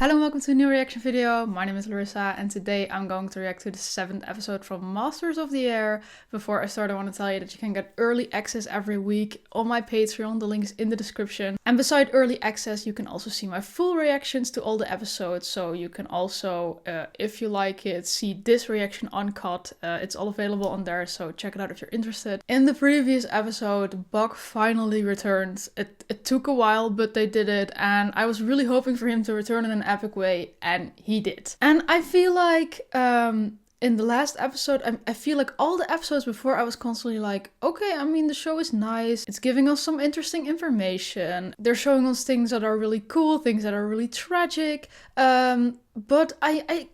Hello and welcome to a new reaction video. My name is Larissa and today I'm going to react to the 7th episode from Masters of the Air. Before I start, I want to tell you that you can get early access every week on my Patreon. The link is in the description. And beside early access, you can also see my full reactions to all the episodes. So you can also, if you like it, see this reaction uncut. It's all available on there, so check it out if you're interested. In the previous episode, Buck finally returned. It took a while, but they did it. And I was really hoping for him to return in an epic way, and he did. And I feel like in the last episode, I feel like all the episodes before I was constantly like, okay, I mean the show is nice, it's giving us some interesting information, they're showing us things that are really cool, things that are really tragic, but I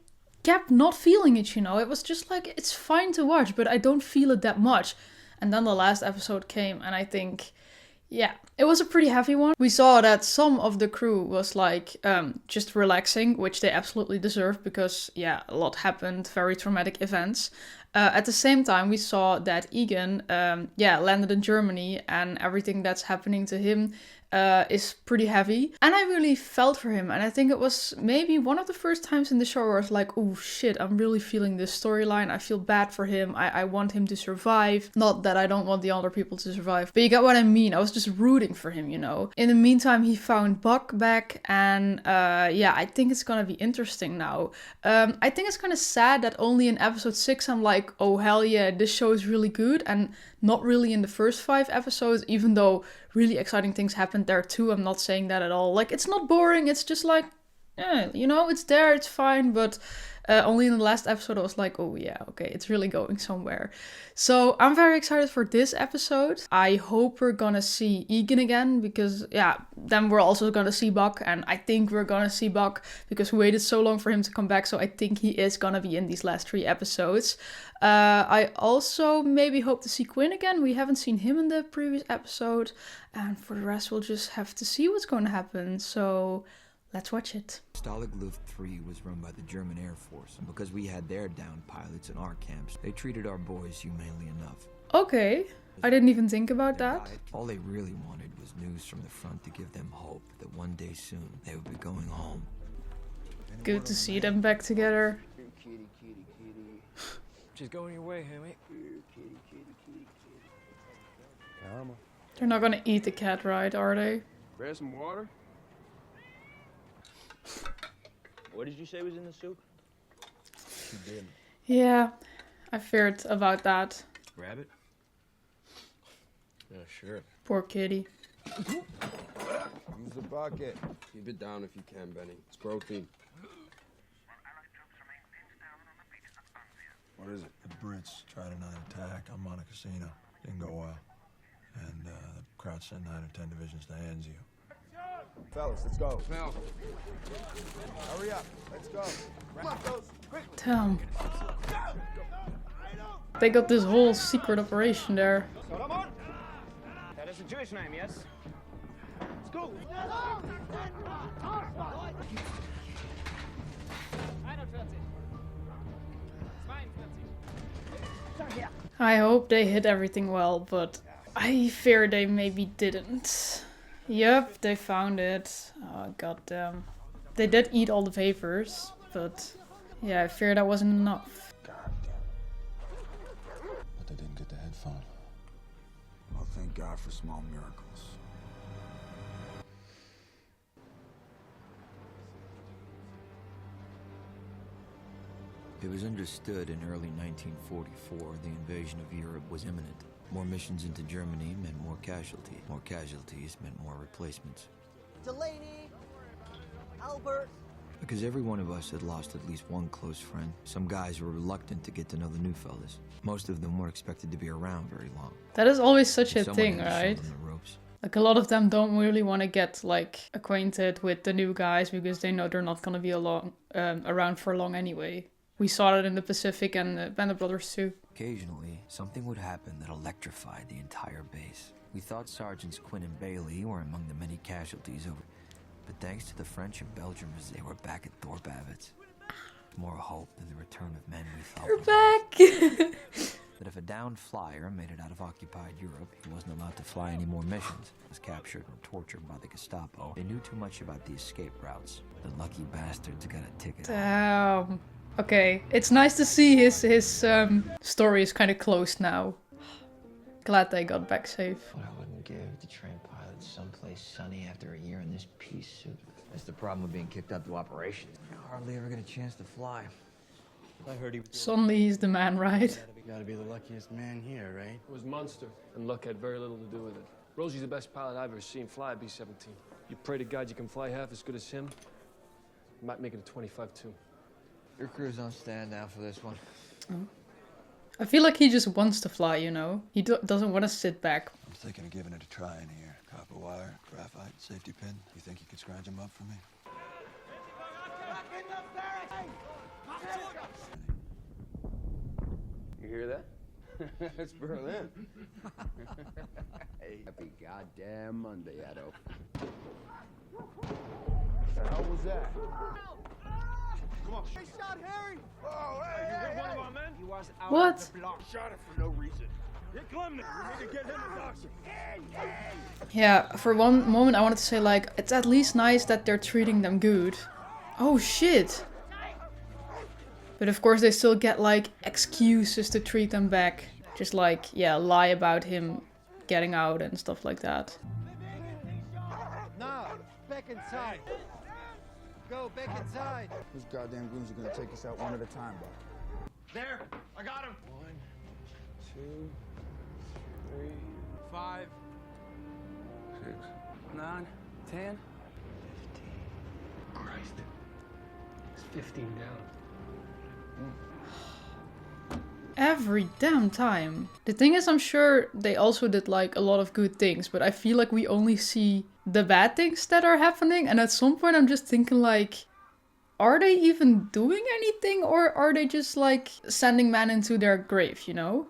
kept not feeling it, you know. It was just like, it's fine to watch, but I don't feel it that much. And then the last episode came and I think, yeah, it was a pretty heavy one. We saw that some of the crew was like just relaxing, which they absolutely deserve because, yeah, a lot happened, very traumatic events. At the same time, we saw that Egan, landed in Germany and everything that's happening to him is pretty heavy. And I really felt for him. And I think it was maybe one of the first times in the show where I was like, oh shit, I'm really feeling this storyline. I feel bad for him. I want him to survive. Not that I don't want the other people to survive, but you get what I mean. I was just rooting for him, you know. In the meantime, he found Buck back and I think it's gonna be interesting now. I think it's kind of sad that only in episode 6 I'm like, oh hell yeah, this show is really good, and not really in the first 5 episodes, even though really exciting things happened there too. I'm not saying that at all. Like, it's not boring, it's just like, you know, it's there, it's fine, but only in the last episode I was like, oh yeah, okay, it's really going somewhere. So I'm very excited for this episode. I hope we're gonna see Egan again, because yeah, then we're also gonna see Buck, and I think we're gonna see Buck because we waited so long for him to come back, so I think he is gonna be in these last 3 episodes. I also maybe hope to see Quinn again. We haven't seen him in the previous episode, and for the rest we'll just have to see what's going to happen. So let's watch it. Stalag Luft 3 was run by the German Air Force, and because we had their downed pilots in our camps, they treated our boys humanely enough. Okay, I didn't even think about that. All they really wanted was news from the front to give them hope that one day soon they would be going home. Good to see them back together. She's going your way, Hammy. They're not gonna eat the cat, right, are they? Grab some water. What did you say was in the soup? She did. Yeah, I feared about that. Grab it. Yeah, sure. Poor kitty. Use the bucket. Keep it down if you can, Benny. It's protein. What is it? The Brits tried a night attack on Monika Casino. Didn't go well. And the crowd sent 9 or 10 divisions to Anzio. Fellas, let's go. Now. Hurry up. Let's go. Come on, fellas. Quick. Damn. They got this whole secret operation there. Solomon? That is a Jewish name, yes? Let's go. I hope they hit everything well, but I fear they maybe didn't. Yep, they found it. Oh, goddamn. They did eat all the papers, but yeah, I fear that wasn't enough. But they didn't get the headphone. Well, thank God for small miracles. It was understood in early 1944 the invasion of Europe was imminent. More missions into Germany meant more casualties. More casualties meant more replacements. Delaney, Albert. Because every one of us had lost at least one close friend. Some guys were reluctant to get to know the new fellas. Most of them weren't expected to be around very long. That is always such a Someone thing, had to show right? them the ropes. Like, a lot of them don't really want to get, like, acquainted with the new guys because they know they're not going to be around for long anyway. We saw that in the Pacific and the Band of Brothers too. Occasionally, something would happen that electrified the entire base. We thought Sergeants Quinn and Bailey were among the many casualties over, but thanks to the French and Belgians, they were back at Thorpe Abbott's. More hope than the return of men we thought. They're back! That if a downed flyer made it out of occupied Europe, he wasn't allowed to fly any more missions, was captured or tortured by the Gestapo. They knew too much about the escape routes. The lucky bastard to get a ticket. Damn. Okay, it's nice to see his story is kind of closed now. Glad they got back safe. What I wouldn't give to train pilots someplace sunny after a year in this pea suit. That's the problem with being kicked up to operations. You hardly ever get a chance to fly. I heard he Suddenly he's the man, right? gotta be the luckiest man here, right? It was Munster, and luck had very little to do with it. Rosie's the best pilot I've ever seen fly a B-17. You pray to God you can fly half as good as him. You might make it a 25 too. Your crew's on stand now for this one. Oh. I feel like he just wants to fly, you know? He doesn't want to sit back. I'm thinking of giving it a try in here. Copper wire, graphite, safety pin. You think you could scratch them up for me? You hear that? It's Berlin. Happy goddamn Monday, Addo. How was that? Come on. They shot Harry! Oh, hey, One of our men? He was out What? of the block. Shot it for no reason. Get Clemens. We need to get him a doctor. Yeah, for one moment I wanted to say like, it's at least nice that they're treating them good. Oh shit! But of course they still get like excuses to treat them back. Just like, yeah, lie about him getting out and stuff like that. Now, back inside. Go back inside. Those goddamn goons are gonna take us out one at a time, bro. There! I got him! 1, 2, 3, 5, 6, 9, 10. Christ. It's 15 down. Every damn time. The thing is, I'm sure they also did like a lot of good things, but I feel like we only see the bad things that are happening, and at some point I'm just thinking like, are they even doing anything, or are they just like sending men into their grave, you know?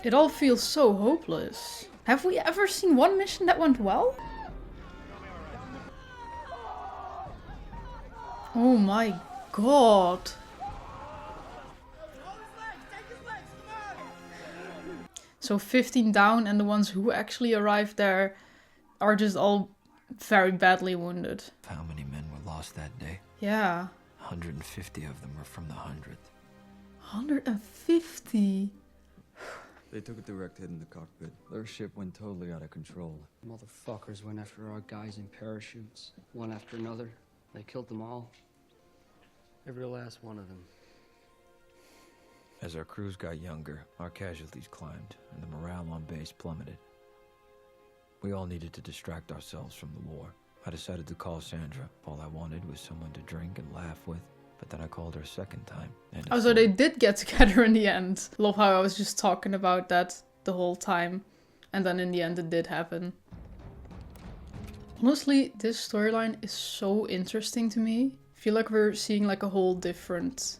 It all feels so hopeless. Have we ever seen one mission that went well? Oh my god. So 15 down, and the ones who actually arrived there are just all very badly wounded. How many men were lost that day? Yeah. 150 of them were from the 100th. 150? They took a direct hit in the cockpit. Their ship went totally out of control. Motherfuckers went after our guys in parachutes, one after another. They killed them all. Every last one of them. As our crews got younger, our casualties climbed, and the morale on base plummeted. We all needed to distract ourselves from the war. I decided to call Sandra. All I wanted was someone to drink and laugh with, but then I called her a second time. And Oh, so they did get together in the end. Love how I was just talking about that the whole time, and then in the end it did happen. Honestly, this storyline is so interesting to me. I feel like we're seeing like a whole different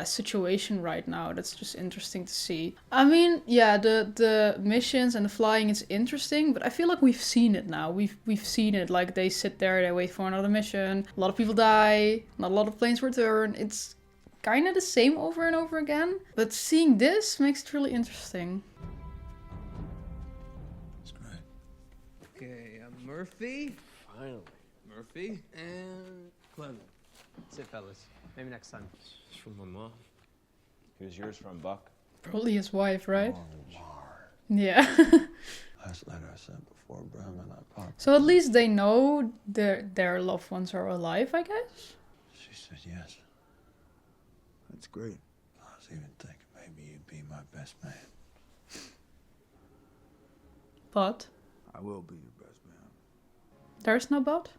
situation right now. That's just interesting to see. I mean, yeah, the missions and the flying is interesting, but I feel like we've seen it now. We've seen it. Like they sit there, they wait for another mission. A lot of people die. Not a lot of planes return. It's kind of the same over and over again. But seeing this makes it really interesting. It's great. Okay, Murphy. Finally. Murphy. And Clement. That's it, fellas. Maybe next time. It's from my mom. Here's yours from Buck. Probably his wife, right? Oh, Yeah. last letter I sent before Breanna and I popped. So at least they know their loved ones are alive, I guess? She said yes. That's great. I was even thinking maybe you'd be my best man. But I will be your best man. there's no but?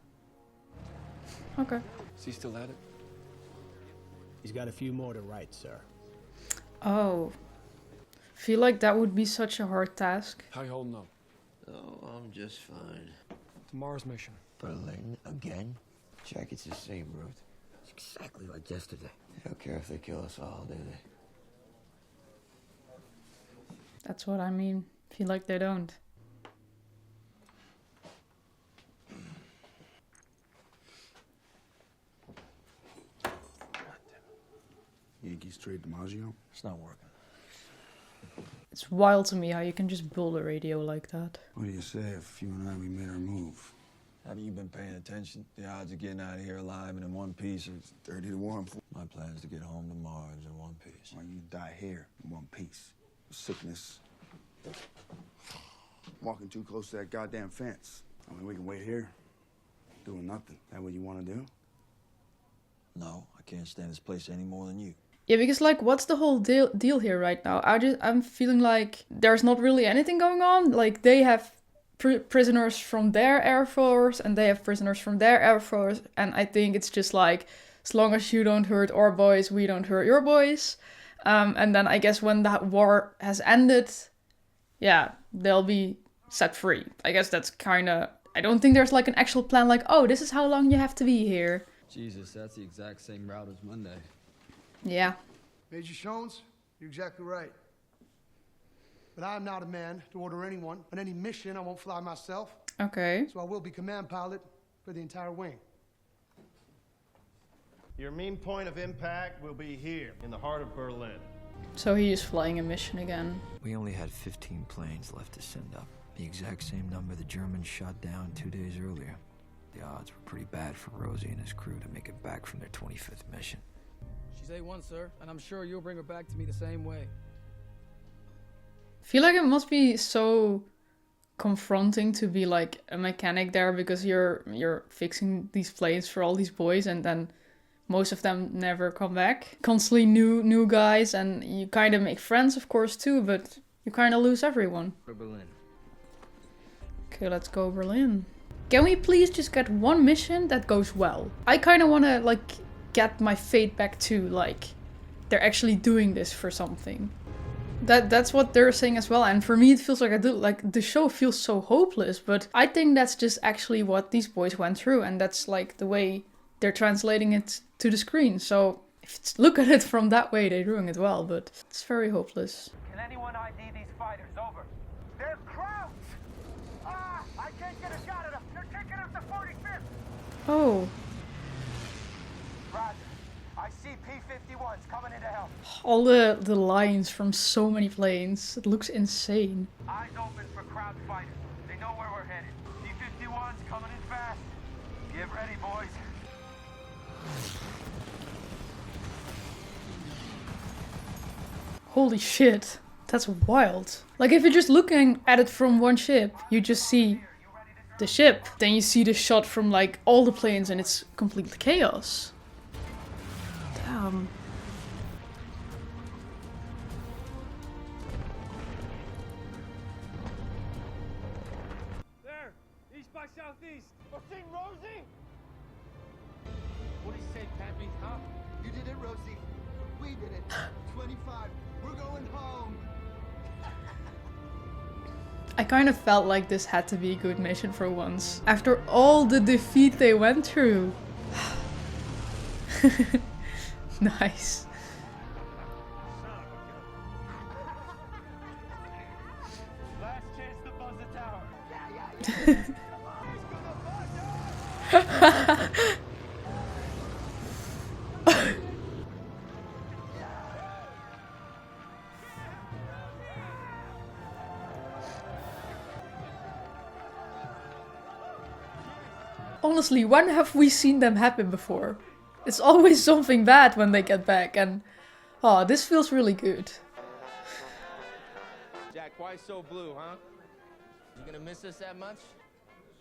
Okay. Is he still at it? He's got a few more to write, sir. Oh. Feel like that would be such a hard task. How you holding up? Oh, I'm just fine. Tomorrow's mission. Berlin again? Check, it's the same route. It's exactly like yesterday. They don't care if they kill us all, do they? That's what I mean. Feel like they don't. Yankees trade DiMaggio? It's not working. It's wild to me how you can just build a radio like that. What do you say if you and I, we made our move? Haven't you been paying attention? The odds of getting out of here alive and in one piece is 30 to 1. My plan is to get home to Mars in one piece. Well, you die here in one piece. Sickness. Walking too close to that goddamn fence. I mean, we can wait here, doing nothing. That what you want to do? No, I can't stand this place any more than you. Yeah, because like, what's the whole deal here right now? I'm feeling like there's not really anything going on. Like, they have prisoners from their Air Force, and they have prisoners from their Air Force, and I think it's just like, as long as you don't hurt our boys, we don't hurt your boys. And then I guess when that war has ended, yeah, they'll be set free. I guess that's kind of... I don't think there's like an actual plan like, oh, this is how long you have to be here. Jesus, that's the exact same route as Monday. Yeah. Major Shones, you're exactly right. But I'm not a man to order anyone. On any mission, I won't fly myself. Okay. So I will be command pilot for the entire wing. Your main point of impact will be here, in the heart of Berlin. So he is flying a mission again. We only had 15 planes left to send up. The exact same number the Germans shot down 2 days earlier. The odds were pretty bad for Rosie and his crew to make it back from their 25th mission. She's A1, sir, and I'm sure you'll bring her back to me the same way. I feel like it must be so confronting to be like a mechanic there, because you're fixing these planes for all these boys, and then most of them never come back. Constantly new guys, and you kind of make friends, of course, too, but you kind of lose everyone. For Berlin. Okay, let's go Berlin. Can we please just get one mission that goes well? I kind of want to like get my fate back to like they're actually doing this for something. That's what they're saying as well, and for me it feels like the show feels so hopeless, but I think that's just actually what these boys went through, and that's like the way they're translating it to the screen. So if it's, look at it from that way, they're doing it well, but it's very hopeless. Can anyone ID these fighters? Over. They're crouched! Ah! I can't get a shot at them! They're kicking up the 45th! Oh. Roger. I see P-51s coming into help. All the lines from so many planes. It looks insane. Eyes open for crowd fighters. They know where we're headed. P-51s coming in fast. Get ready, boys. Holy shit. That's wild. Like, if you're just looking at it from one ship, you just see the ship. Then you see the shot from like all the planes, and it's complete chaos. Damn. There! East by southeast! We're seeing Rosie! What do you say, Pappy, huh? You did it, Rosie. We did it. 25. We're going home. I kind of felt like this had to be a good mission for once. After all the defeat they went through. Nice. Last chance to buzz the tower. Honestly, when have we seen them happen before? It's always something bad when they get back, and oh, this feels really good. Jack, why so blue, huh? You gonna miss us that much?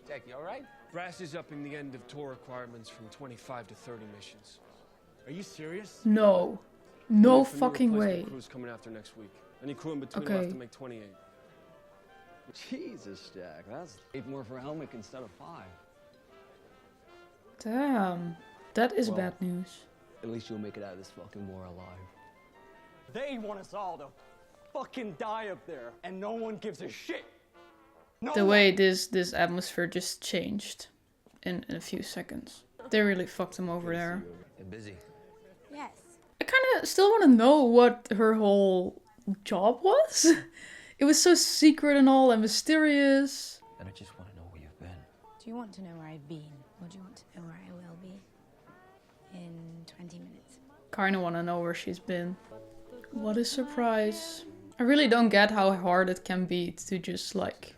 Jack, you alright? Brass is upping the end of tour requirements from 25 to 30 missions. Are you serious? No. No For new fucking replacement way. Crew's coming after next week. Any crew in between will have to make 28. Jesus, Jack, that's 8 more for Helmick instead of 5. Damn. That is Well, bad news. At least you'll make it out of this fucking war alive. They want us all to fucking die up there, and no one gives a shit. No The one. way this atmosphere just changed in a few seconds. They really fucked him over there. Been busy. Yes. I kind of still want to know what her whole job was. It was so secret and all and mysterious. And I just want to know where you've been. Do you want to know where I've been? Or do you want to know where I will be? In 20 minutes. Kind of want to know where she's been. What a surprise. I really don't get how hard it can be to just like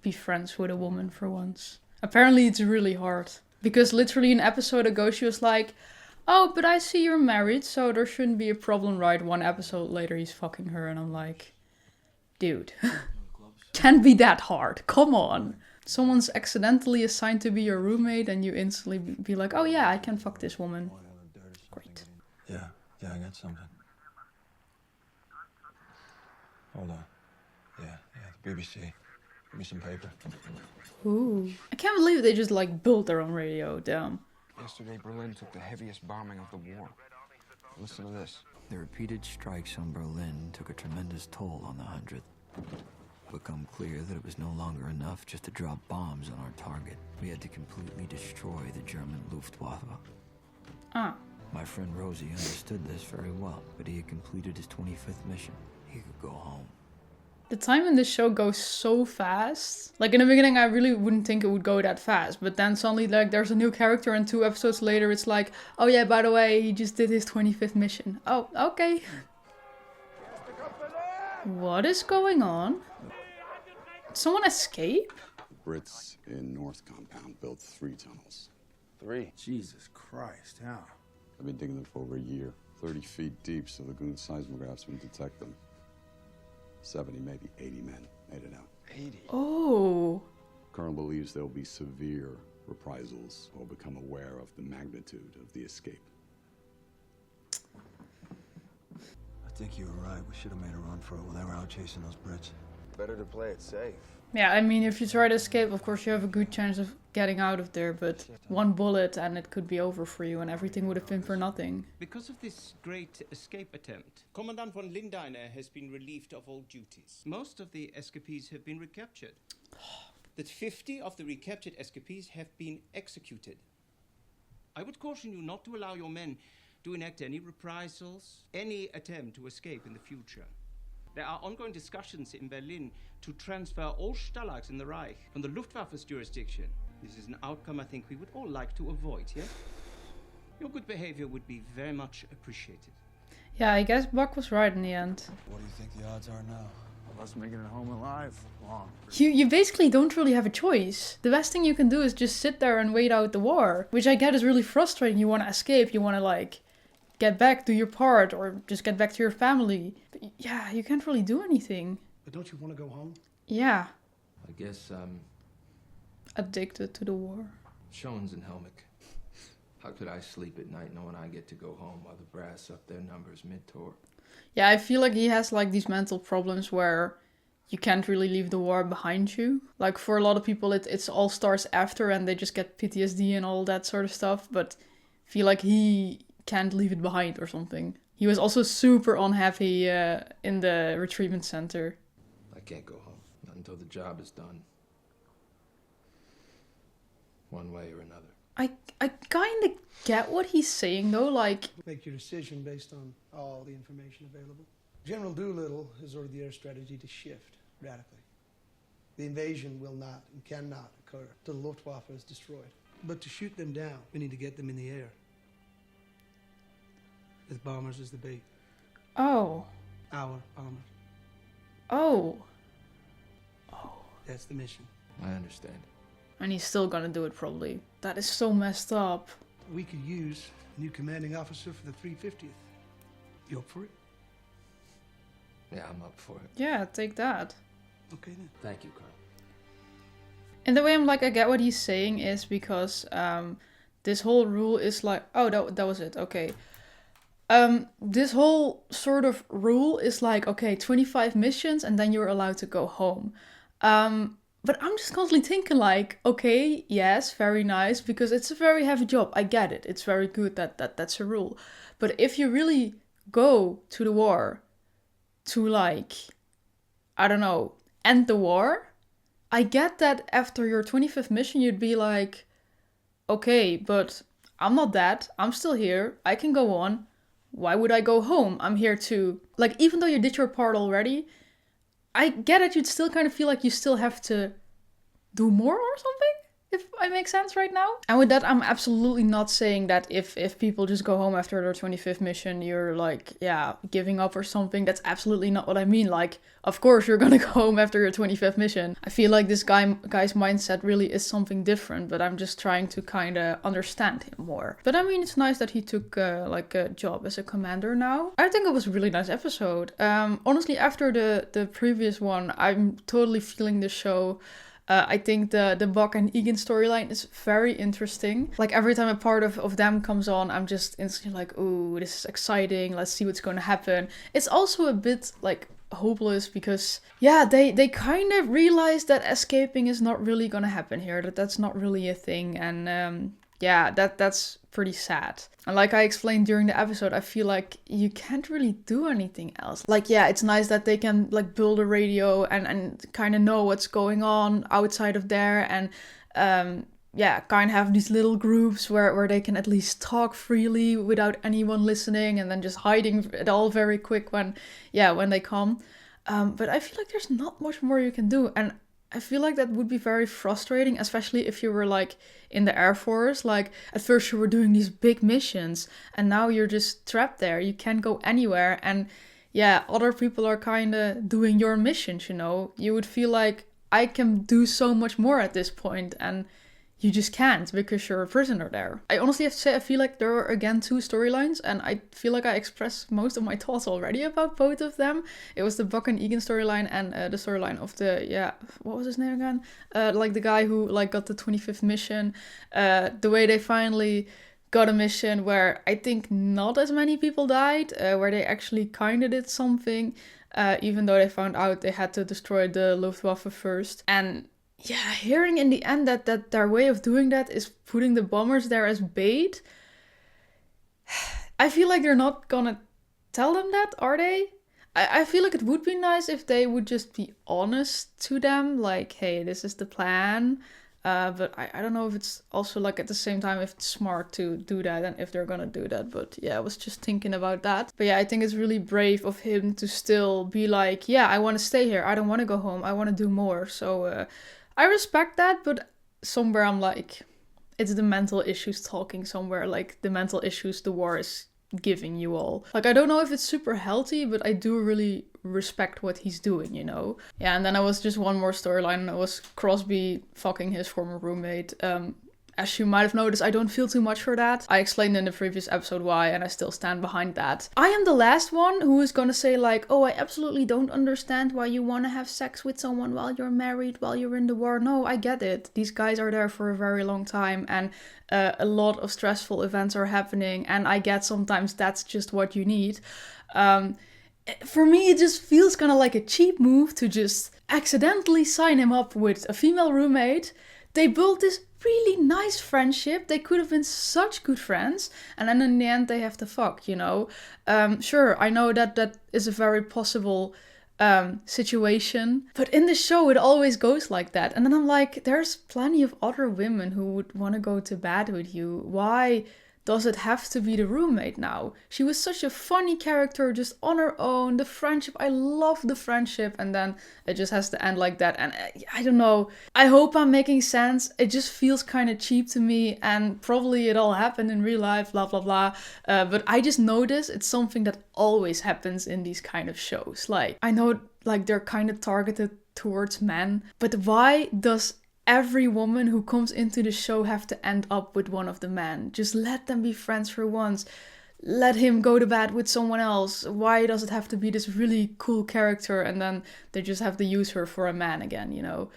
be friends with a woman for once. Apparently it's really hard. Because literally an episode ago she was like, oh, but I see you're married, so there shouldn't be a problem, right? One episode later he's fucking her and I'm like, dude, can't be that hard. Come on. Someone's accidentally assigned to be your roommate and you instantly be like, oh yeah, I can fuck this woman. Great. Yeah, I got something. Hold on. Yeah, the BBC. Give me some paper. Ooh. I can't believe they just like built their own radio, damn. Yesterday, Berlin took the heaviest bombing of the war. Listen to this. The repeated strikes on Berlin took a tremendous toll on the 100th. It became clear that it was no longer enough just to drop bombs on our target. We had to completely destroy the German Luftwaffe. Ah. My friend Rosie understood this very well, but he had completed his 25th mission. He could go home. The time in this show goes so fast. Like in the beginning I really wouldn't think it would go that fast, but then suddenly like there's a new character and 2 episodes later it's like, oh yeah, by the way, he just did his 25th mission. Oh, okay. What is going on? Did someone escape? Brits in North Compound built 3 tunnels. 3? Jesus Christ, how? I've been digging them for over a year. 30 feet deep, so lagoon seismographs wouldn't detect them. 70, maybe 80 men made it out. 80? Oh. Colonel believes there'll be severe reprisals or become aware of the magnitude of the escape. I think you were right. We should have made a run for it while they were out chasing those Brits. Better to play it safe. Yeah, I mean, if you try to escape, of course you have a good chance of getting out of there, but one bullet and it could be over for you and everything would have been for nothing. Because of this great escape attempt, Commandant von Lynn Dailey has been relieved of all duties. Most of the escapees have been recaptured. That 50 of the recaptured escapees have been executed. I would caution you not to allow your men to enact any reprisals, any attempt to escape in the future. There are ongoing discussions in Berlin to transfer all Stalags in the Reich from the Luftwaffe's jurisdiction. This is an outcome I think we would all like to avoid, yes? Your good behavior would be very much appreciated. Yeah, I guess Buck was right in the end. What do you think the odds are now? Of us making it home alive? Long. You basically don't really have a choice. The best thing you can do is just sit there and wait out the war, which I get is really frustrating. You want to escape, you want to like get back, do your part, or just get back to your family. But yeah, you can't really do anything. But don't you want to go home? Yeah. I guess, Addicted to the war. Schoen's and Helmick. How could I sleep at night knowing I get to go home while the brass up their numbers mid-tour? Yeah, I feel like he has like these mental problems where you can't really leave the war behind you. Like for a lot of people it's all starts after and they just get PTSD and all that sort of stuff, but I feel like he can't leave it behind or something. He was also super unhappy in the retrievement center. I can't go home, not until the job is done. One way or another. I kind of get what he's saying though, like... Make your decision based on all the information available. General Doolittle has ordered the air strategy to shift radically. The invasion will not and cannot occur till the Luftwaffe is destroyed. But to shoot them down, we need to get them in the air. With bombers as the bait. Oh. Our bombers. Oh. That's the mission. I understand. And he's still gonna do it probably. That is so messed up. We could use a new commanding officer for the 350th. You up for it? Yeah, I'm up for it. Yeah, take that. Okay then. Thank you, Carl. And the way I'm like, I get what he's saying is because this whole rule is like... Oh, that was it. Okay. This whole sort of rule is like, okay, 25 missions and then you're allowed to go home. But I'm just constantly thinking like, okay, yes, very nice, because it's a very heavy job. I get it. It's very good that's a rule. But if you really go to the war to like, I don't know, end the war, I get that after your 25th mission, you'd be like, okay, but I'm not that. I'm still here. I can go on. Why would I go home? I'm here to, like, even though you did your part already, I get it, you'd still kind of feel like you still have to do more or something? if I make sense right now. And with that, I'm absolutely not saying that if people just go home after their 25th mission, you're like, yeah, giving up or something. That's absolutely not what I mean. Like, of course you're gonna go home after your 25th mission. I feel like this guy's mindset really is something different, but I'm just trying to kind of understand him more. But I mean, it's nice that he took like a job as a commander now. I think it was a really nice episode. Honestly, after the previous one, I'm totally feeling the show. I think the Buck and Egan storyline is very interesting. Like every time a part of them comes on, I'm just instantly like, ooh, this is exciting. Let's see what's going to happen. It's also a bit like hopeless because, yeah, they kind of realize that escaping is not really going to happen here. That's not really a thing. And yeah, that's pretty sad. And like I explained during the episode, I feel like you can't really do anything else. Like, yeah, it's nice that they can like build a radio and kind of know what's going on outside of there. And yeah, kind of have these little groups where they can at least talk freely without anyone listening and then just hiding it all very quick when they come. But I feel like there's not much more you can do. And I feel like that would be very frustrating, especially if you were like in the Air Force. Like at first you were doing these big missions and now you're just trapped there. You can't go anywhere. And yeah, other people are kind of doing your missions, you know. You would feel like I can do so much more at this point and you just can't because you're a prisoner there. I honestly have to say, I feel like there are again 2 storylines and I feel like I expressed most of my thoughts already about both of them. It was the Buck and Egan storyline and the storyline of the, what was his name again? Like the guy who like got the 25th mission. The way they finally got a mission where I think not as many people died, where they actually kind of did something, even though they found out they had to destroy the Luftwaffe first. And yeah, hearing in the end that their way of doing that is putting the bombers there as bait. I feel like they're not gonna tell them that, are they? I feel like it would be nice if they would just be honest to them, like, hey, this is the plan. But I don't know if it's also like at the same time if it's smart to do that and if they're gonna do that. But yeah, I was just thinking about that. But yeah, I think it's really brave of him to still be like, yeah, I want to stay here. I don't want to go home. I want to do more. So I respect that, but somewhere I'm like, it's the mental issues talking somewhere, like the mental issues the war is giving you all. Like, I don't know if it's super healthy, but I do really respect what he's doing, you know? Yeah, and then I was just one more storyline, and it was Crosby fucking his former roommate. As you might have noticed, I don't feel too much for that. I explained in the previous episode why, and I still stand behind that. I am the last one who is gonna say like, oh, I absolutely don't understand why you want to have sex with someone while you're married, while you're in the war. No, I get it. These guys are there for a very long time, and a lot of stressful events are happening, and I get sometimes that's just what you need. For me, it just feels kind of like a cheap move to just accidentally sign him up with a female roommate. They built this really nice friendship. They could have been such good friends. And then in the end, they have to fuck, you know. Sure, I know that is a very possible situation. But in the show, it always goes like that. And then I'm like, there's plenty of other women who would want to go to bed with you. Why does it have to be the roommate now? She was such a funny character just on her own. The friendship, I love the friendship, and then it just has to end like that. And I don't know. I hope I'm making sense. It just feels kind of cheap to me, and probably it all happened in real life, blah, blah, blah. But I just notice it's something that always happens in these kind of shows. Like, I know like they're kind of targeted towards men, but why does every woman who comes into the show have to end up with one of the men? Just let them be friends for once. Let him go to bed with someone else. Why does it have to be this really cool character and then they just have to use her for a man again, you know?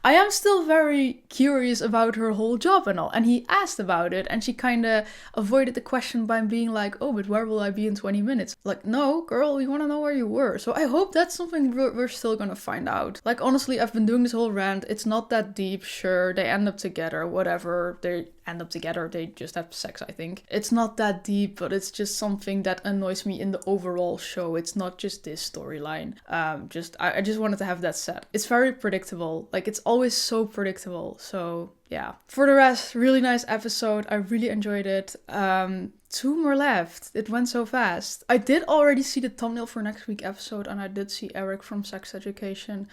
I am still very curious about her whole job and all. And he asked about it and she kind of avoided the question by being like, oh, but where will I be in 20 minutes? Like, no, girl, we want to know where you were. So I hope that's something we're still going to find out. Like, honestly, I've been doing this whole rant. It's not that deep. Sure, they end up together, whatever. They end up together. They just have sex, I think. It's not that deep, but it's just something that annoys me in the overall show. It's not just this storyline. I just wanted to have that said. It's very predictable. Like, it's always so predictable. So yeah. For the rest, really nice episode. I really enjoyed it. 2 more left. It went so fast. I did already see the thumbnail for next week's episode, and I did see Eric from Sex Education.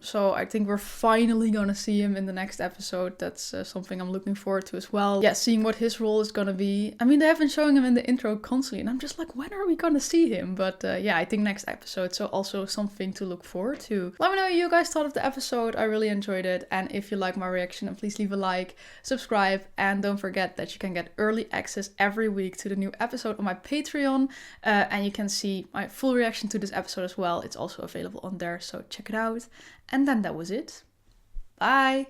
So I think we're finally gonna see him in the next episode. That's something I'm looking forward to as well. Yeah, seeing what his role is gonna be. I mean, they have been showing him in the intro constantly, and I'm just like, when are we gonna see him? But yeah, I think next episode, so also something to look forward to. Let me know what you guys thought of the episode. I really enjoyed it, and if you like my reaction, then please leave a like, subscribe, and don't forget that you can get early access every week to the new episode on my Patreon, and you can see my full reaction to this episode as well. It's also available on there, so check it out. And then that was it. Bye!